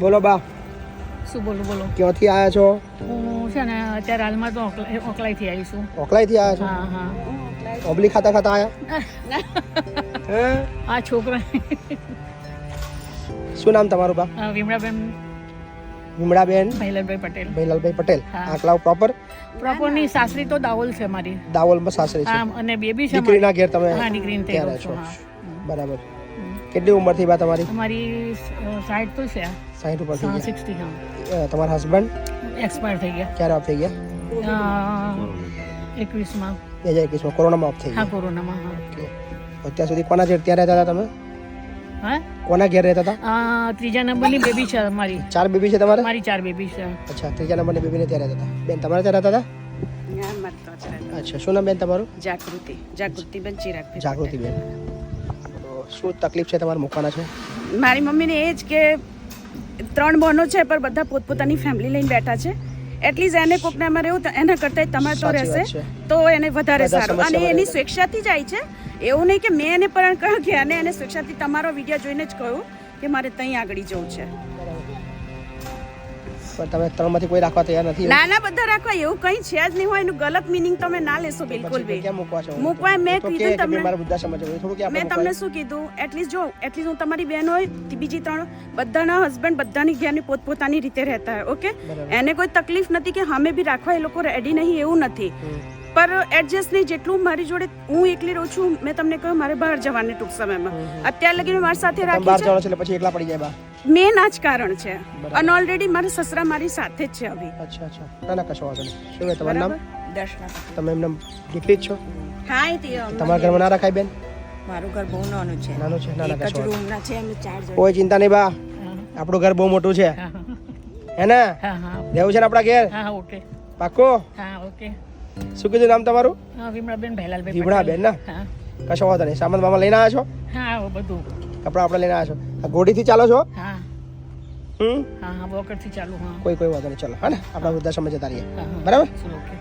બોલો બા, શું બોલો ક્યાંથી આવ્યા છો? હું છે ને અત્યારે હાલમાં તો ઓકલાઈથી આવી છું. ઓકલાઈથી આવ્યા છો? હા ઓબલી ખાતા ખાતા આવ્યા? હે? આ છોકરા શું નામ તમારું બા? વિમળાબેન વિમળાબેન ભૈલાલભાઈ પટેલ. ભૈલાલભાઈ પટેલ. હા. આંકલાવ પ્રોપરની સાસરી તો દાહોલ છે મારી. દાવલમાં સાસરી છે. હા, અને બેબી છે દીકરીના ઘેર તમે હા, દીકરીને ત્યાં ત્યાં રહો છો. છું. હા. બરાબર. કેટલી ઉંમર થઈ બા તમારી? અમારી 60 તો છે. 60 ઉપર થઈ 60 હા. ગયા. તમારા હસબન્ડ એક્સપાયર થઈ ગયા. ક્યારે ઓફ થઈ ગયા? 21માં. 2021માં કોરોનામાં ઓફ થઈ હા, ગયા. કોરોનામાં. હા. ઓકે. અત્યાર સુધી કોના ઘેર ત્યાં રહેતા હતા તમે? હા, કોના ઘેર રહેતા હતા? ત્રીજા નંબરની બેબી છે મારી. 4 બેબી છે તમારે? મારી 4 બેબી છે. અચ્છા, ત્રીજા નંબરની બેબીને ત્યાં રહેતા હતા. બેન તમારે ત્યાં રહેતા હતા? અચ્છા, શું નામ બેન તમારું? જાગૃતિબેન ચિરાગભાઈ. જાગૃતિબેન. તો શું તકલીફ છે તમારે મૂકવાના છે? મારી મમ્મીને એ જ કે 3 બહેનો છે પણ બધા પોતપોતાની ફેમિલી લઈને બેઠા છે. એટલીસ્ટ એને કોકને અમારે એવું એના કરતા તમારે તો સાચી વાત રહેશે છે. તો એને વધારે બધા સારું. અને સમસ્યામાં એની રહેતા. સ્વેચ્છાથી જાય છે, એવું નહીં કે મેં એને પણ કહ્યું કે એને સ્વેચ્છાથી તમારો વિડીયો જોઈને જ કહ્યું કે મારે ત્યાં આગળ જવું છે. પણ તમે 3 માંથી કોઈ રાખવા તૈયાર નથી? નાના બધા રાખવા એવું કંઈ છે જ નહીં હોય. એનું ગલત મિનિંગ તમે ના લેશો બિલકુલ બી. ક્યાં મૂકવા છે? મૂકવા મેં તો કીધું કે તમને. મારા મુદ્દા સમજો થોડું કે આપણે મેં તમને શું કીધું, એટલીસ્ટ હું તમારી બેન હોય બીજી 3 બધાના હસબન્ડ બધાની ઘેરની પોતપોતાની રીતે રહેતા હોય. ઓકે, બરાબર. એને કોઈ તકલીફ નથી કે અમે બી રાખવા એ લોકો રેડી નહીં, એવું નથી. પર એડજસ્ટ નહીં, જેટલું મારી જોડે હું એકલી રહું છું. મેં તમને કહ્યું મારે બહાર જવાની ટૂંક સમયમાં. અત્યાર લગી મારી સાથે તમે રાખી બહાર છે. જવાનું છે એટલે પછી એકલા પડી જાય બા? મેન આ જ કારણ છે. અને ઓલરેડી મારા સસરા મારી સાથે જ છે હવે. અચ્છા. ના કશો વાંધો નહીં. શું છે તમારું નામ? દર્શના. તમે એમને દીકરી જ છો? હા, એ તમારા ઘરમાં ના રખાય બેન? મારું ઘર બહુ નાનું છે. નાનું છે? ના એક કશો જ વાંધો રૂમના છે અમે 4 જણ. કોઈ ચિંતા નહીં બા, આપણું ઘર બહુ મોટું છે. હા હે ને? હા રહેવું છે ને આપણા ઘેર? હા ઓકે. પાક્કો? હા ઓકે. શું કીધું નામ તમારું? વિમળાબેન ભૈલાલભાઈ વિમળાબેન ને? હા કશો વાંધો નહીં. સામાન બામાં લઈને આવ્યા છો? હા બધું. કપડા આપણે લઈને આવ્યા છો? આ ઘોડીથી ચાલો છો? હા હમ? હા વોકરથી ચાલુ. હા કોઈ વાંધો નહીં. ચલો હા ને, આપણા વૃદ્ધાશ્રમ જતા રહીએ. હા બરાબર? ચલો ઓકે.